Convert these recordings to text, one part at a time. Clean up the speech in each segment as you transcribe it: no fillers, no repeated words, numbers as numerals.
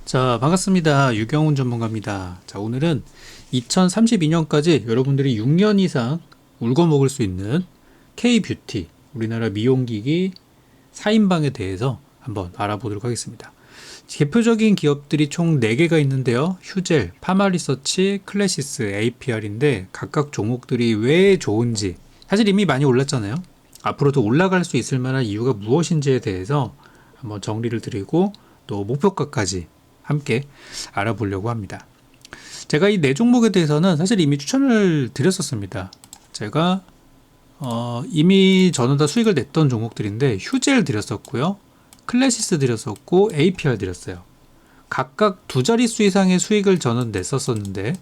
자, 반갑습니다. 유경훈 전문가입니다. 자, 오늘은 2032년까지 여러분들이 6년 이상 울고 먹을 수 있는 K뷰티, 우리나라 미용기기 4인방에 대해서 한번 알아보도록 하겠습니다. 대표적인 기업들이 총 4개가 있는데요. 휴젤, 파마리서치, 클래시스, APR인데 각각 종목들이 왜 좋은지 사실 이미 많이 올랐잖아요. 앞으로도 올라갈 수 있을 만한 이유가 무엇인지에 대해서 한번 정리를 드리고 또 목표가까지 함께 알아보려고 합니다. 제가 이 4종목에 대해서는 사실 이미 추천을 드렸었습니다. 제가 이미 저는 다 수익을 냈던 종목들인데 휴젤 드렸었고요. 클래시스 드렸었고 APR 드렸어요. 각각 2자릿수 이상의 수익을 저는 냈었었는데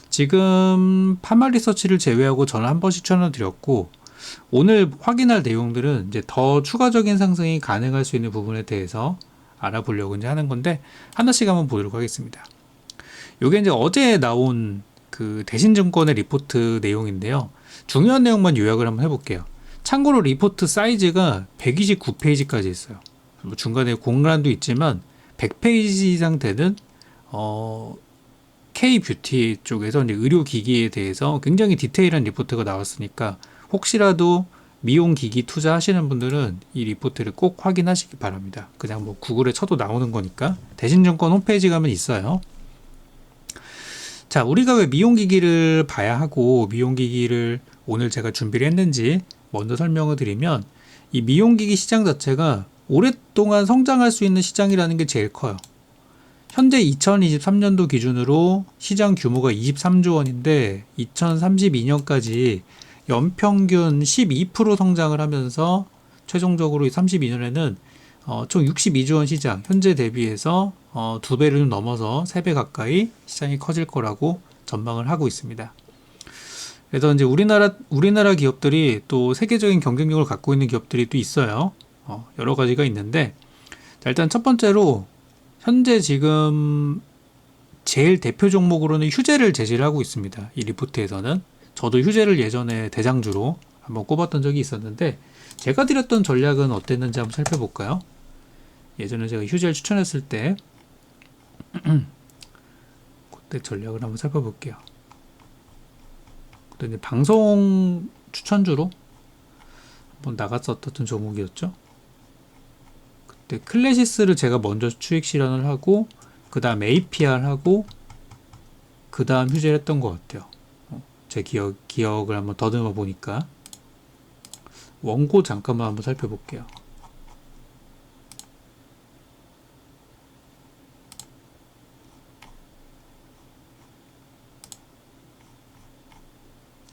지금 파마리서치를 제외하고 저는 한 번씩 추천을 드렸고 오늘 확인할 내용들은 이제 더 추가적인 상승이 가능할 수 있는 부분에 대해서 알아보려고 이제 하는 건데 하나씩 한번 보도록 하겠습니다. 요게 이제 어제 나온 그 대신증권의 리포트 내용인데요. 중요한 내용만 요약을 한번 해볼게요. 참고로 리포트 사이즈가 129페이지까지 있어요. 뭐 중간에 공란도 있지만 100페이지 이상 되는 K뷰티 쪽에서 이제 의료기기에 대해서 굉장히 디테일한 리포트가 나왔으니까 혹시라도 미용기기 투자하시는 분들은 이 리포트를 꼭 확인하시기 바랍니다. 그냥 뭐 구글에 쳐도 나오는 거니까 대신증권 홈페이지 가면 있어요. 자, 우리가 왜 미용기기를 봐야 하고 미용기기를 오늘 제가 준비를 했는지 먼저 설명을 드리면 이 미용기기 시장 자체가 오랫동안 성장할 수 있는 시장이라는 게 제일 커요. 현재 2023년도 기준으로 시장 규모가 23조 원인데 2032년까지 연평균 12% 성장을 하면서 최종적으로 32년에는 총 62조 원 시장 현재 대비해서 2배를 좀 넘어서 3배 가까이 시장이 커질 거라고 전망을 하고 있습니다. 그래서 이제 우리나라 기업들이 또 세계적인 경쟁력을 갖고 있는 기업들이 또 있어요. 여러 가지가 있는데 자, 일단 첫 번째로 현재 지금 제일 대표 종목으로는 휴재를 제시를 하고 있습니다. 이 리포트에서는 저도 휴재를 예전에 대장주로 한번 꼽았던 적이 있었는데 제가 드렸던 전략은 어땠는지 한번 살펴볼까요? 예전에 제가 휴재를 추천했을 때 그때 전략을 한번 살펴볼게요. 그때 이제 방송 추천주로 한번 나갔었던 종목이었죠. 그때 클래시스를 제가 먼저 추익 실현을 하고 그 다음 APR 하고 그 다음 휴재를 했던 것 같아요. 제 기억을 한번 더듬어 보니까 원고 잠깐만 한번 살펴볼게요.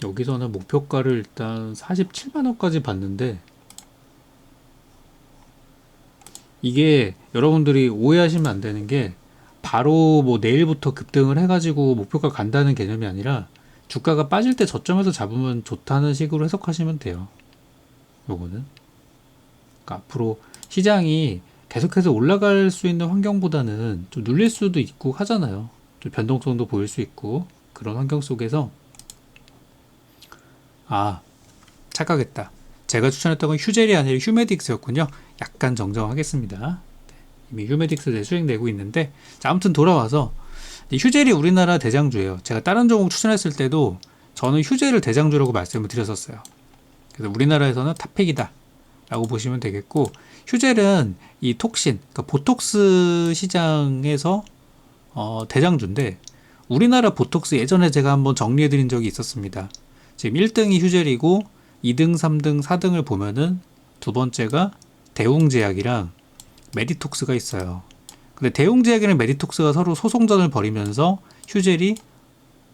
여기서는 목표가를 일단 47만원까지 봤는데 이게 여러분들이 오해하시면 안 되는 게 바로 뭐 내일부터 급등을 해가지고 목표가 간다는 개념이 아니라 주가가 빠질 때 저점에서 잡으면 좋다는 식으로 해석하시면 돼요. 요거는 그러니까 앞으로 시장이 계속해서 올라갈 수 있는 환경보다는 좀 눌릴 수도 있고 하잖아요. 좀 변동성도 보일 수 있고 그런 환경 속에서 착각했다. 제가 추천했던 건 휴젤이 아니라 휴메딕스였군요. 약간 정정하겠습니다. 이미 휴메딕스 내 수익 내고 있는데 자, 아무튼 돌아와서 휴젤이 우리나라 대장주예요. 제가 다른 종목 추천했을 때도 저는 휴젤을 대장주라고 말씀을 드렸었어요. 그래서 우리나라에서는 탑픽이다 라고 보시면 되겠고 휴젤은 이 톡신, 그러니까 보톡스 시장에서 대장주인데 우리나라 보톡스 예전에 제가 한번 정리해 드린 적이 있었습니다. 지금 1등이 휴젤이고 2등, 3등, 4등을 보면은 두 번째가 대웅제약이랑 메디톡스가 있어요. 근데 대웅제약이랑 메디톡스가 서로 소송전을 벌이면서 휴젤이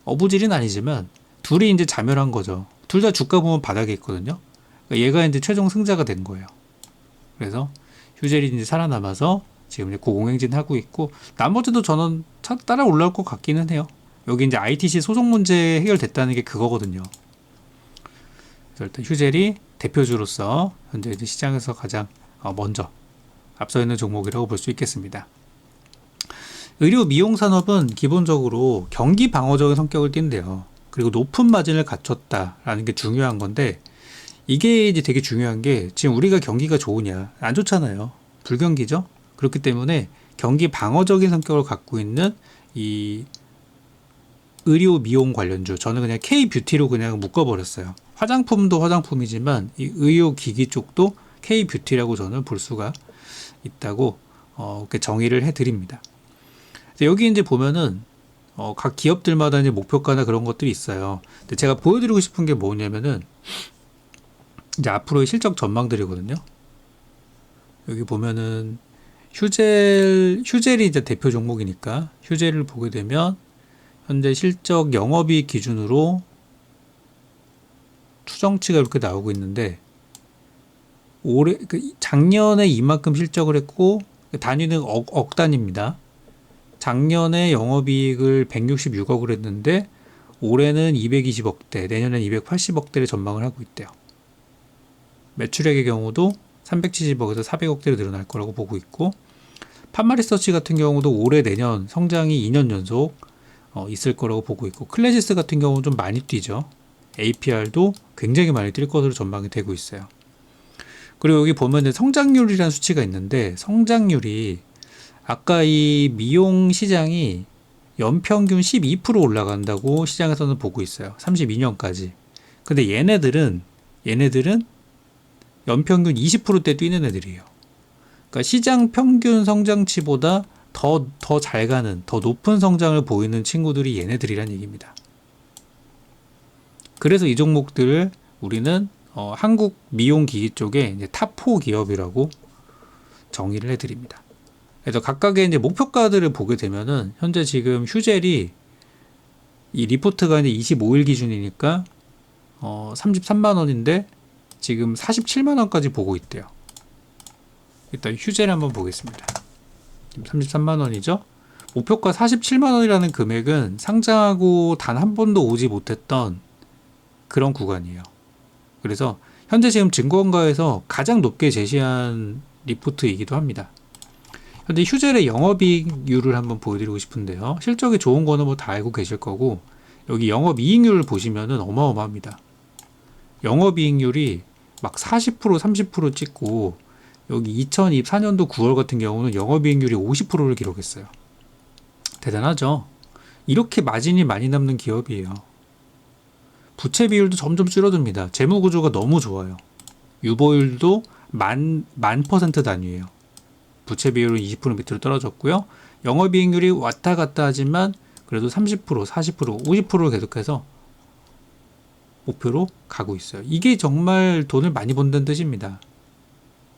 어부질은 아니지만 둘이 이제 자멸한 거죠. 둘 다 주가 보면 바닥에 있거든요. 그러니까 얘가 이제 최종 승자가 된 거예요. 그래서 휴젤이 이제 살아남아서 지금 이제 고공행진하고 있고 나머지도 저는 따라 올라올 것 같기는 해요. 여기 이제 ITC 소송 문제 해결됐다는 게 그거거든요. 그래서 일단 휴젤이 대표주로서 현재 이제 시장에서 가장 먼저 앞서 있는 종목이라고 볼 수 있겠습니다. 의료 미용 산업은 기본적으로 경기 방어적인 성격을 띈대요. 그리고 높은 마진을 갖췄다라는 게 중요한 건데 이게 이제 되게 중요한 게 지금 우리가 경기가 좋으냐 안 좋잖아요. 불경기죠. 그렇기 때문에 경기 방어적인 성격을 갖고 있는 이 의료 미용 관련주, 저는 그냥 K-뷰티로 그냥 묶어버렸어요. 화장품도 화장품이지만 이 의료기기 쪽도 K-뷰티라고 저는 볼 수가 있다고 이렇게 정의를 해드립니다. 여기 이제 보면은 각 기업들마다 이제 목표가나 그런 것들이 있어요. 근데 제가 보여드리고 싶은 게 뭐냐면은 이제 앞으로의 실적 전망들이거든요. 여기 보면은 휴젤이 이제 대표 종목이니까 휴젤을 보게 되면 현재 실적 영업이익 기준으로 추정치가 이렇게 나오고 있는데 올해 작년에 이만큼 실적을 했고 단위는 억 단위입니다. 작년에 영업이익을 166억을 했는데 올해는 220억대, 내년엔 280억대를 전망을 하고 있대요. 매출액의 경우도 370억에서 400억대로 늘어날 거라고 보고 있고, 판마리서치 같은 경우도 올해 내년 성장이 2년 연속 있을 거라고 보고 있고, 클래시스 같은 경우는 좀 많이 뛰죠. APR도 굉장히 많이 뛸 것으로 전망이 되고 있어요. 그리고 여기 보면 성장률이라는 수치가 있는데, 성장률이 아까 이 미용 시장이 연평균 12% 올라간다고 시장에서는 보고 있어요. 32년까지. 근데 얘네들은 연평균 20%대 뛰는 애들이에요. 그러니까 시장 평균 성장치보다 더 잘 가는, 더 높은 성장을 보이는 친구들이 얘네들이란 얘기입니다. 그래서 이 종목들을 우리는 한국 미용기기 쪽에 이제 탑4 기업이라고 정의를 해드립니다. 그래서 각각의 이제 목표가들을 보게 되면은 현재 지금 휴젤이 이 리포트가 이제 25일 기준이니까 33만 원인데 지금 47만 원까지 보고 있대요. 일단 휴젤 한번 보겠습니다. 지금 33만 원이죠. 목표가 47만 원이라는 금액은 상장하고 단 한 번도 오지 못했던 그런 구간이에요. 그래서 현재 지금 증권가에서 가장 높게 제시한 리포트이기도 합니다. 현재 휴젤의 영업이익률을 한번 보여드리고 싶은데요. 실적이 좋은 거는 뭐 다 알고 계실 거고, 여기 영업이익률을 보시면은 어마어마합니다. 영업이익률이 막 40%, 30% 찍고, 여기 2024년도 9월 같은 경우는 영업이익률이 50%를 기록했어요. 대단하죠? 이렇게 마진이 많이 남는 기업이에요. 부채 비율도 점점 줄어듭니다. 재무 구조가 너무 좋아요. 유보율도 만 퍼센트 단위예요. 부채 비율은 20% 밑으로 떨어졌고요. 영업이익률이 왔다 갔다 하지만 그래도 30%, 40%, 50%를 계속해서 목표로 가고 있어요. 이게 정말 돈을 많이 번다는 뜻입니다.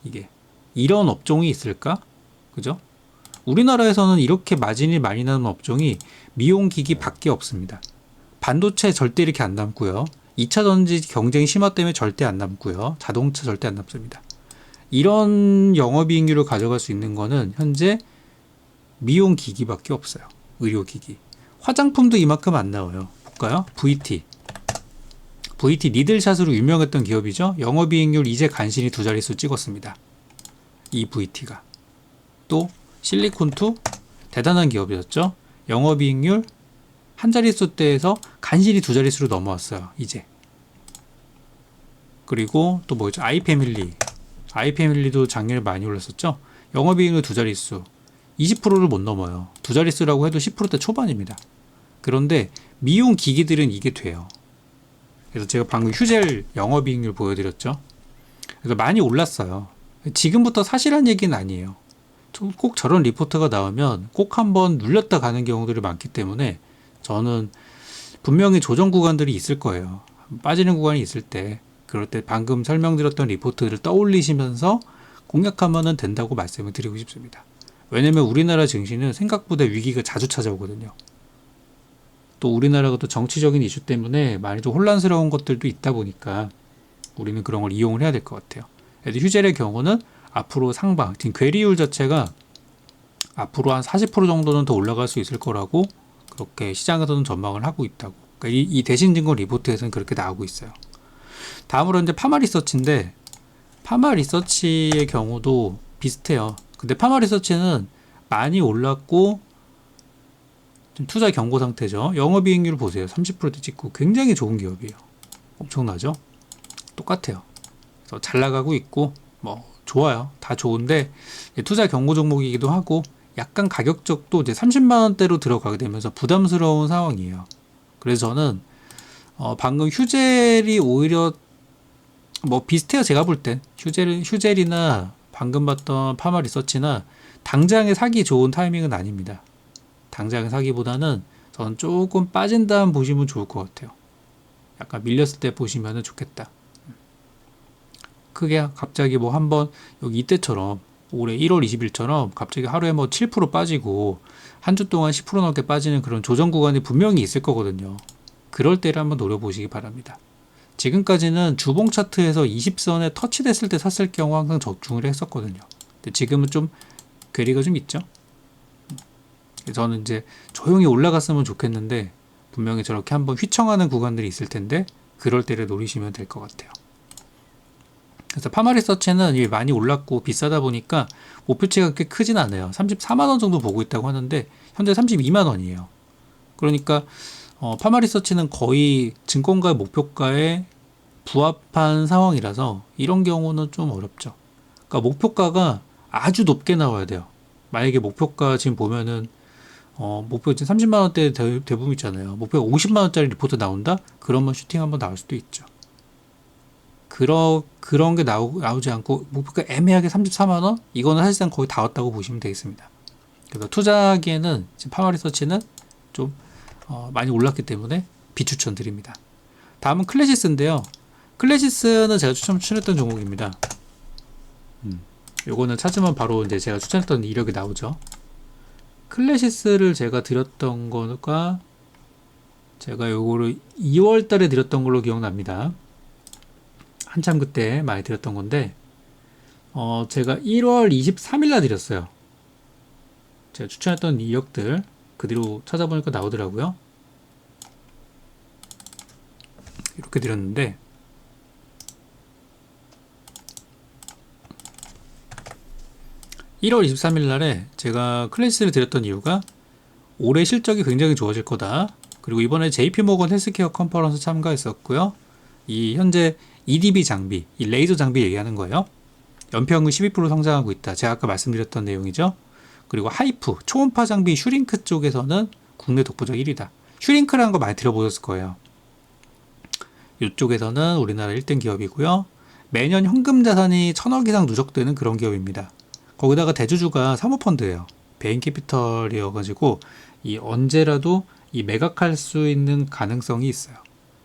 이게 이런 업종이 있을까? 그죠? 우리나라에서는 이렇게 마진이 많이 나는 업종이 미용기기 밖에 없습니다. 반도체 절대 이렇게 안 남고요. 2차 전지 경쟁 심화 때문에 절대 안 남고요. 자동차 절대 안 남습니다. 이런 영업이익률을 가져갈 수 있는 거는 현재 미용기기밖에 없어요. 의료기기. 화장품도 이만큼 안 나와요. 볼까요? VT 니들샷으로 유명했던 기업이죠. 영업이익률 이제 간신히 2자릿수 찍었습니다. 이 VT가. 또 실리콘2 대단한 기업이었죠. 영업이익률 한 자릿수대에서 간신히 2자릿수로 넘어왔어요. 이제. 그리고 또 뭐죠? 아이패밀리도 작년에 많이 올랐었죠. 영업이익률 2자릿수 20%를 못 넘어요. 2자릿수라고 해도 10%대 초반입니다. 그런데 미용 기기들은 이게 돼요. 그래서 제가 방금 휴젤 영업이익률 보여드렸죠. 그래서 많이 올랐어요. 지금부터 사실한 얘기는 아니에요. 꼭 저런 리포트가 나오면 꼭 한번 눌렸다 가는 경우들이 많기 때문에 저는 분명히 조정 구간들이 있을 거예요. 빠지는 구간이 있을 때, 그럴 때 방금 설명드렸던 리포트를 떠올리시면서 공략하면 된다고 말씀을 드리고 싶습니다. 왜냐면 우리나라 증시는 생각보다 위기가 자주 찾아오거든요. 또 우리나라가 또 정치적인 이슈 때문에 많이 좀 혼란스러운 것들도 있다 보니까 우리는 그런 걸 이용을 해야 될 것 같아요. 그래서 휴젤의 경우는 앞으로 상방, 지금 괴리율 자체가 앞으로 한 40% 정도는 더 올라갈 수 있을 거라고 그렇게 시장에서는 전망을 하고 있다고. 그러니까 이 대신증권 리포트에서는 그렇게 나오고 있어요. 다음으로 이제 파마리서치인데, 파마리서치의 경우도 비슷해요. 근데 파마리서치는 많이 올랐고 좀 투자 경고 상태죠. 영업이익률 보세요. 30%대 찍고 굉장히 좋은 기업이에요. 엄청나죠? 똑같아요. 그래서 잘 나가고 있고 뭐 좋아요. 다 좋은데 투자 경고 종목이기도 하고 약간 가격적도 이제 30만 원대로 들어가게 되면서 부담스러운 상황이에요. 그래서 저는 방금 휴젤이 오히려 뭐 비슷해요. 제가 볼 땐 휴젤이나 방금 봤던 파마 리서치나 당장에 사기 좋은 타이밍은 아닙니다. 당장에 사기보다는 저는 조금 빠진 다음 보시면 좋을 것 같아요. 약간 밀렸을 때 보시면 좋겠다. 크게 갑자기 뭐 한번 여기 이때처럼 올해 1월 20일처럼 갑자기 하루에 뭐 7% 빠지고 한 주 동안 10% 넘게 빠지는 그런 조정 구간이 분명히 있을 거거든요. 그럴 때를 한번 노려보시기 바랍니다. 지금까지는 주봉 차트에서 20선에 터치됐을 때 샀을 경우 항상 적중을 했었거든요. 근데 지금은 좀 괴리가 좀 있죠. 저는 이제 조용히 올라갔으면 좋겠는데 분명히 저렇게 한번 휘청하는 구간들이 있을 텐데 그럴 때를 노리시면 될 것 같아요. 그래서 파마리서치는 많이 올랐고 비싸다 보니까 목표치가 그렇게 크진 않아요. 34만 원 정도 보고 있다고 하는데 현재 32만 원이에요. 그러니까 파마리서치는 거의 증권가의 목표가에 부합한 상황이라서 이런 경우는 좀 어렵죠. 그러니까 목표가가 아주 높게 나와야 돼요. 만약에 목표가 지금 보면은 목표 지금 30만 원대 대부분 있잖아요. 목표가 50만 원짜리 리포트 나온다? 그러면 슈팅 한번 나올 수도 있죠. 그런 게 나오지 않고 목표가 애매하게 34만 원? 이거는 사실상 거의 다 왔다고 보시면 되겠습니다. 그래서 투자하기에는 지금 파마리서치는 좀 많이 올랐기 때문에 비추천 드립니다. 다음은 클래시스인데요. 클래시스는 제가 추천했던 종목입니다. 요거는 찾으면 바로 이제 제가 추천했던 이력이 나오죠. 클래시스를 제가 드렸던 거가 제가 요거를 2월 달에 드렸던 걸로 기억납니다. 한참 그때 많이 드렸던 건데 제가 1월 23일 날 드렸어요. 제가 추천했던 이력들 그대로 찾아보니까 나오더라고요. 이렇게 드렸는데 (1월 23일) 날에 제가 클래시스를 드렸던 이유가 올해 실적이 굉장히 좋아질 거다. 그리고 이번에 JP모건 헬스케어 컨퍼런스 참가했었고요. 이 현재 EDB 장비, 이 레이저 장비 얘기하는 거예요. 연평균 12% 성장하고 있다. 제가 아까 말씀드렸던 내용이죠. 그리고 하이프, 초음파 장비 슈링크 쪽에서는 국내 독보적 1위다. 슈링크라는 거 많이 들어보셨을 거예요. 이쪽에서는 우리나라 1등 기업이고요. 매년 현금 자산이 1,000억 이상 누적되는 그런 기업입니다. 거기다가 대주주가 사모펀드예요. 베인 캐피털이어가지고 이 언제라도 이 매각할 수 있는 가능성이 있어요.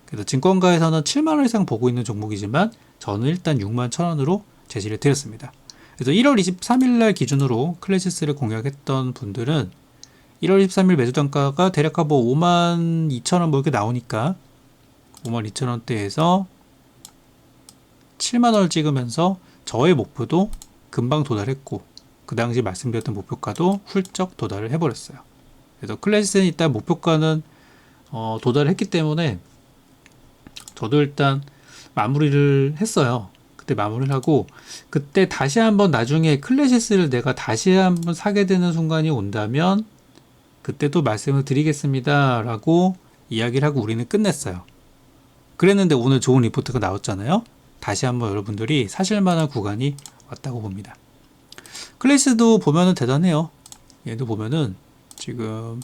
그래서 증권가에서는 7만원 이상 보고 있는 종목이지만 저는 일단 61,000원으로 제시를 드렸습니다. 그래서 1월 23일 날 기준으로 클래시스를 공략했던 분들은 1월 23일 매수 단가가 대략 뭐 52,000원 뭐 이렇게 나오니까 52,000원대에서 7만원을 찍으면서 저의 목표도 금방 도달했고 그 당시 말씀드렸던 목표가도 훌쩍 도달을 해버렸어요. 그래서 클래시스는 일단 목표가는 도달했기 때문에 저도 일단 마무리를 했어요. 그때 마무리를 하고 그때 다시 한번 나중에 클래시스를 내가 다시 한번 사게 되는 순간이 온다면 그때도 말씀을 드리겠습니다 라고 이야기를 하고 우리는 끝냈어요. 그랬는데 오늘 좋은 리포트가 나왔잖아요. 다시 한번 여러분들이 사실만한 구간이 왔다고 봅니다. 클래시스도 보면은 대단해요. 얘도 보면은 지금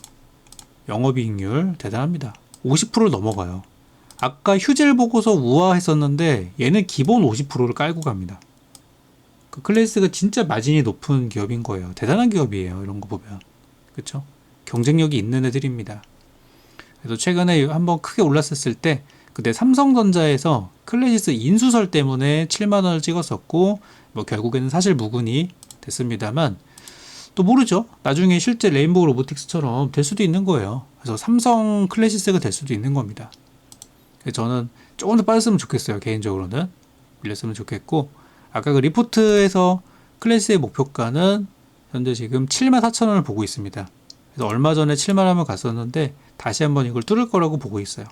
영업이익률 대단합니다. 50%를 넘어가요. 아까 휴젤 보고서 우아했었는데 얘는 기본 50%를 깔고 갑니다. 그 클래시스가 진짜 마진이 높은 기업인 거예요. 대단한 기업이에요. 이런 거 보면. 그쵸? 경쟁력이 있는 애들입니다. 그래서 최근에 한번 크게 올랐었을 때 그때 삼성전자에서 클래시스 인수설 때문에 7만원을 찍었었고 뭐 결국에는 사실 무근이 됐습니다만 또 모르죠. 나중에 실제 레인보우 로보틱스처럼 될 수도 있는 거예요. 그래서 삼성 클래시스가 될 수도 있는 겁니다. 그래서 저는 조금 더 빠졌으면 좋겠어요. 개인적으로는 밀렸으면 좋겠고 아까 그 리포트에서 클래시스의 목표가는 현재 지금 74,000원을 보고 있습니다. 그래서 얼마 전에 7만원을 갔었는데 다시 한번 이걸 뚫을 거라고 보고 있어요.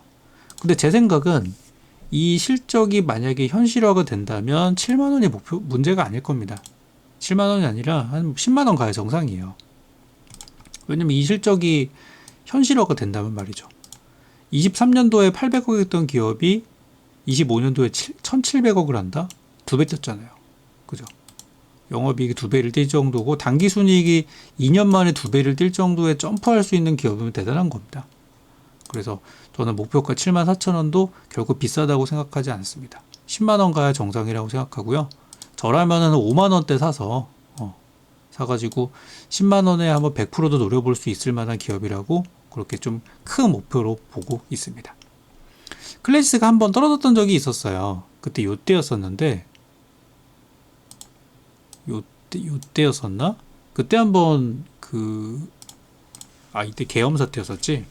근데 제 생각은 이 실적이 만약에 현실화가 된다면 7만원이 문제가 아닐 겁니다. 7만원이 아니라 한 10만원 가야 정상이에요. 왜냐면 이 실적이 현실화가 된다면 말이죠. 23년도에 800억이었던 기업이 25년도에 1,700억을 한다? 2배 뛰었잖아요. 그죠? 영업이익이 2배를 뛸 정도고 당기순이익이 2년 만에 2배를 뛸 정도의 점프할 수 있는 기업이면 대단한 겁니다. 그래서 저는 목표가 74,000원도 결국 비싸다고 생각하지 않습니다. 10만원 가야 정상이라고 생각하고요. 저라면은 5만원대 사서 사가지고 10만원에 한번 100%도 노려볼 수 있을 만한 기업이라고 그렇게 좀 큰 목표로 보고 있습니다. 클래시스가 한번 떨어졌던 적이 있었어요. 그때 요때였었는데 요때였었나? 그때 한번 이때 계엄 사태였었지.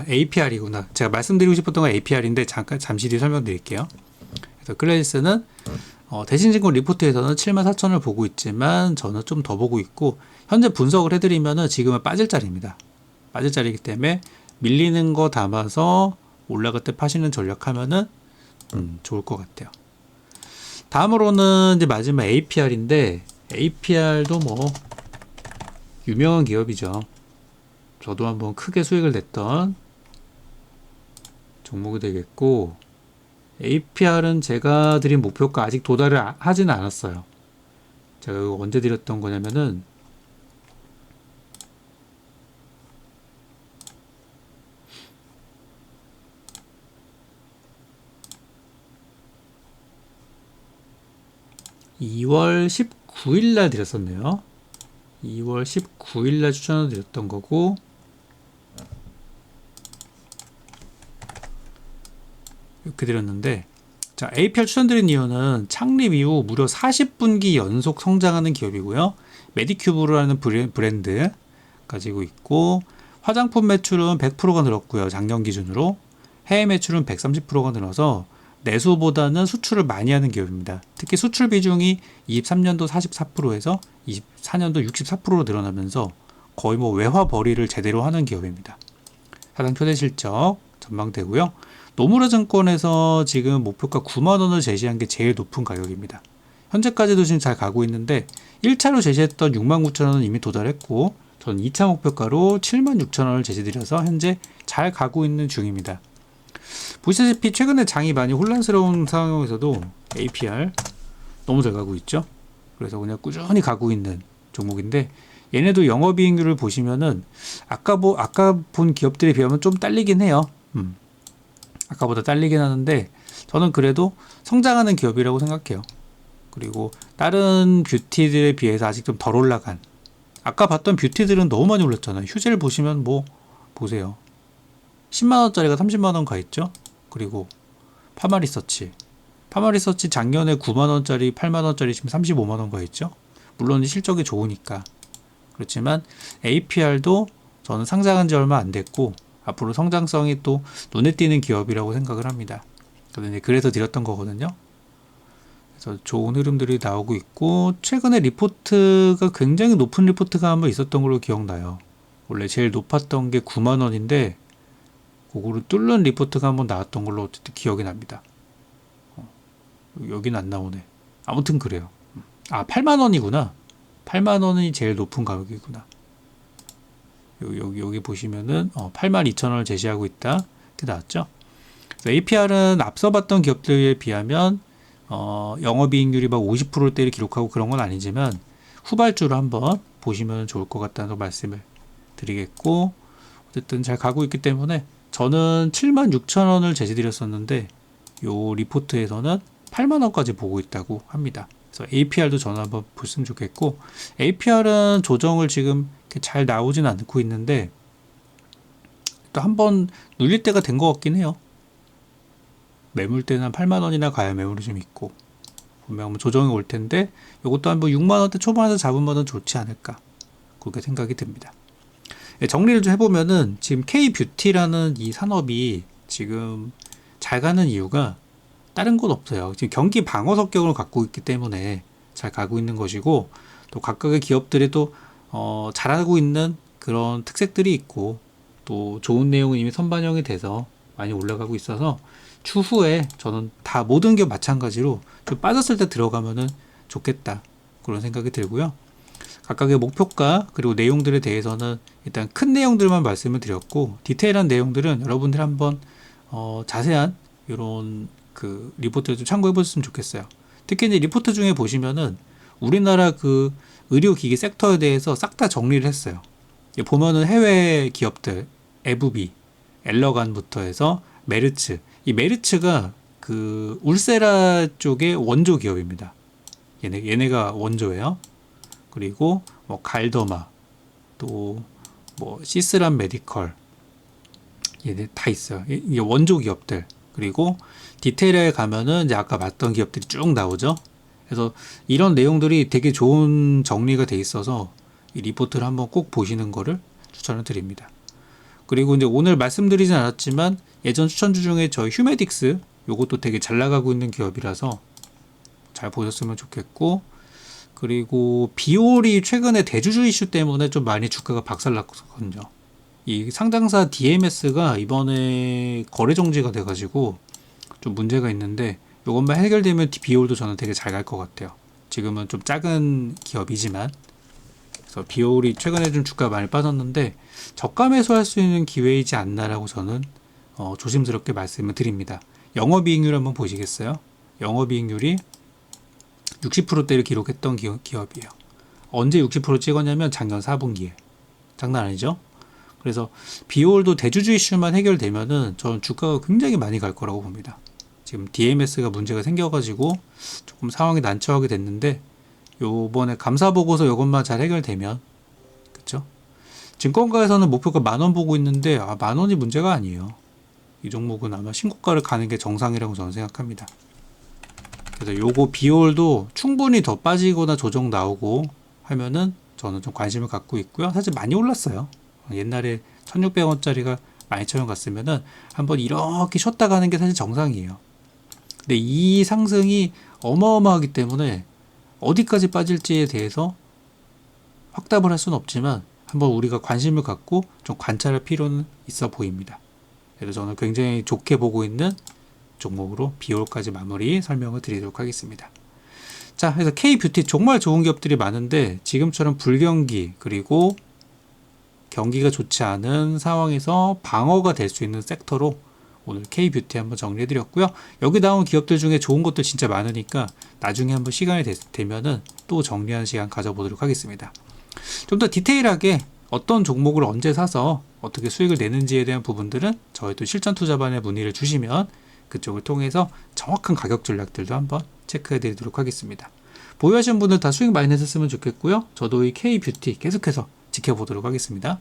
APR이구나. 제가 말씀드리고 싶었던 건 APR인데 잠시 뒤에 설명드릴게요. 그래서 클래시스는 대신증권 리포트에서는 74,000원을 보고 있지만 저는 좀 더 보고 있고 현재 분석을 해드리면은 지금은 빠질 자리입니다. 빠질 자리이기 때문에 밀리는 거 담아서 올라갈 때 파시는 전략하면은 좋을 것 같아요. 다음으로는 이제 마지막 APR인데 APR도 뭐 유명한 기업이죠. 저도 한번 크게 수익을 냈던 종목이 되겠고 APR은 제가 드린 목표가 아직 도달을 하지는 않았어요. 제가 이거 언제 드렸던 거냐면은 2월 19일 날 드렸었네요. 2월 19일 날 추천을 드렸던 거고 이렇게 드렸는데 자, APR 추천드린 이유는 창립 이후 무려 40분기 연속 성장하는 기업이고요. 메디큐브라는 브랜드 가지고 있고 화장품 매출은 100%가 늘었고요. 작년 기준으로 해외 매출은 130%가 늘어서 내수보다는 수출을 많이 하는 기업입니다. 특히 수출 비중이 23년도 44%에서 24년도 64%로 늘어나면서 거의 뭐 외화 벌이를 제대로 하는 기업입니다. 사상 최대 실적 전망되고요. 노무라 증권에서 지금 목표가 9만원을 제시한 게 제일 높은 가격입니다. 현재까지도 지금 잘 가고 있는데 1차로 제시했던 69,000원은 이미 도달했고 저는 2차 목표가로 76,000원을 제시드려서 현재 잘 가고 있는 중입니다. 보시다시피 최근에 장이 많이 혼란스러운 상황에서도 APR 너무 잘 가고 있죠. 그래서 그냥 꾸준히 가고 있는 종목인데 얘네도 영업이익률을 보시면은 아까 본 기업들에 비하면 좀 딸리긴 해요. 아까보다 딸리긴 하는데 저는 그래도 성장하는 기업이라고 생각해요. 그리고 다른 뷰티들에 비해서 아직 좀 덜 올라간 아까 봤던 뷰티들은 너무 많이 올랐잖아요. 휴젤 보시면 뭐 보세요. 10만원짜리가 30만원 가있죠. 그리고 파마리서치 작년에 9만원짜리 8만원짜리 지금 35만원 가있죠. 물론 실적이 좋으니까 그렇지만 APR도 저는 상장한 지 얼마 안 됐고 앞으로 성장성이 또 눈에 띄는 기업이라고 생각을 합니다. 그래서 드렸던 거거든요. 그래서 좋은 흐름들이 나오고 있고 최근에 리포트가 굉장히 높은 리포트가 한번 있었던 걸로 기억나요. 원래 제일 높았던 게 9만원인데 그거를 뚫는 리포트가 한번 나왔던 걸로 어쨌든 기억이 납니다. 여긴 안 나오네. 아무튼 그래요. 8만원이구나. 8만원이 제일 높은 가격이구나. 여기 보시면은 82,000원을 제시하고 있다. 이렇게 나왔죠. APR은 앞서 봤던 기업들에 비하면 영업이익률이 막 50%대를 기록하고 그런 건 아니지만 후발주로 한번 보시면 좋을 것 같다는 말씀을 드리겠고 어쨌든 잘 가고 있기 때문에 저는 76,000원을 제시드렸었는데 요 리포트에서는 8만원까지 보고 있다고 합니다. 그래서 APR도 저는 한번 보시면 좋겠고 APR은 조정을 지금 잘 나오진 않고 있는데 또 한번 눌릴 때가 된 것 같긴 해요. 매물대는 한 8만원이나 가야 매물이 좀 있고 분명 조정이 올 텐데 이것도 한 뭐 6만원대 초반에서 잡으면 좋지 않을까 그렇게 생각이 듭니다. 정리를 좀 해보면은 지금 K뷰티라는 이 산업이 지금 잘 가는 이유가 다른 건 없어요. 지금 경기 방어 성격을 갖고 있기 때문에 잘 가고 있는 것이고 또 각각의 기업들이 또 잘하고 있는 그런 특색들이 있고 또 좋은 내용은 이미 선반영이 돼서 많이 올라가고 있어서 추후에 저는 다 모든 게 마찬가지로 좀 빠졌을 때 들어가면은 좋겠다 그런 생각이 들고요. 각각의 목표가 그리고 내용들에 대해서는 일단 큰 내용들만 말씀을 드렸고 디테일한 내용들은 여러분들 한번 자세한 이런 그 리포트를 좀 참고해 보셨으면 좋겠어요. 특히 이제 리포트 중에 보시면은 우리나라 그 의료기기 섹터에 대해서 싹 다 정리를 했어요. 보면은 해외 기업들, 에브비, 엘러간부터 해서 메르츠. 이 메르츠가 그 울세라 쪽의 원조 기업입니다. 얘네가 원조예요. 그리고 뭐 갈더마, 또 뭐 시스람 메디컬, 얘네 다 있어요. 이게 원조 기업들. 그리고 디테일에 가면은 이제 아까 봤던 기업들이 쭉 나오죠. 그래서 이런 내용들이 되게 좋은 정리가 돼 있어서 이 리포트를 한번 꼭 보시는 거를 추천을 드립니다. 그리고 이제 오늘 말씀드리진 않았지만 예전 추천주 중에 저희 휴메딕스 요것도 되게 잘 나가고 있는 기업이라서 잘 보셨으면 좋겠고, 그리고 비올이 최근에 대주주 이슈 때문에 좀 많이 주가가 박살났거든요. 이 상장사 DMS가 이번에 거래 정지가 돼가지고 좀 문제가 있는데 요것만 해결되면 비올도 저는 되게 잘 갈 것 같아요. 지금은 좀 작은 기업이지만. 그래서 비올이 최근에 좀 주가가 많이 빠졌는데 저가 매수할 수 있는 기회이지 않나라고 저는 조심스럽게 말씀을 드립니다. 영업이익률 한번 보시겠어요? 영업이익률이 60%대를 기록했던 기업이에요. 언제 60% 찍었냐면 작년 4분기에. 장난 아니죠? 그래서 비올도 대주주 이슈만 해결되면은 저는 주가가 굉장히 많이 갈 거라고 봅니다. 지금 DMS가 문제가 생겨가지고 조금 상황이 난처하게 됐는데 요번에 감사보고서 이것만 잘 해결되면, 그쵸? 증권가에서는 목표가 10,000원 보고 있는데 10,000원이 문제가 아니에요. 이 종목은 아마 신고가를 가는 게 정상이라고 저는 생각합니다. 그래서 요거 비올도 충분히 더 빠지거나 조정 나오고 하면은 저는 좀 관심을 갖고 있고요. 사실 많이 올랐어요. 옛날에 1,600원짜리가 12,000원 갔으면은 한번 이렇게 쉬었다 가는 게 사실 정상이에요. 근데 이 상승이 어마어마하기 때문에 어디까지 빠질지에 대해서 확답을 할 수는 없지만 한번 우리가 관심을 갖고 좀 관찰할 필요는 있어 보입니다. 그래서 저는 굉장히 좋게 보고 있는 종목으로 비올까지 마무리 설명을 드리도록 하겠습니다. 자, 그래서 K뷰티 정말 좋은 기업들이 많은데 지금처럼 불경기 그리고 경기가 좋지 않은 상황에서 방어가 될 수 있는 섹터로 오늘 K뷰티 한번 정리해드렸고요. 여기 나온 기업들 중에 좋은 것들 진짜 많으니까 나중에 한번 시간이 되면은 또 정리하는 시간 가져보도록 하겠습니다. 좀 더 디테일하게 어떤 종목을 언제 사서 어떻게 수익을 내는지에 대한 부분들은 저희 또 실전투자반에 문의를 주시면 그쪽을 통해서 정확한 가격 전략들도 한번 체크해 드리도록 하겠습니다. 보유하신 분들 다 수익 많이 내셨으면 좋겠고요. 저도 이 K뷰티 계속해서 지켜보도록 하겠습니다.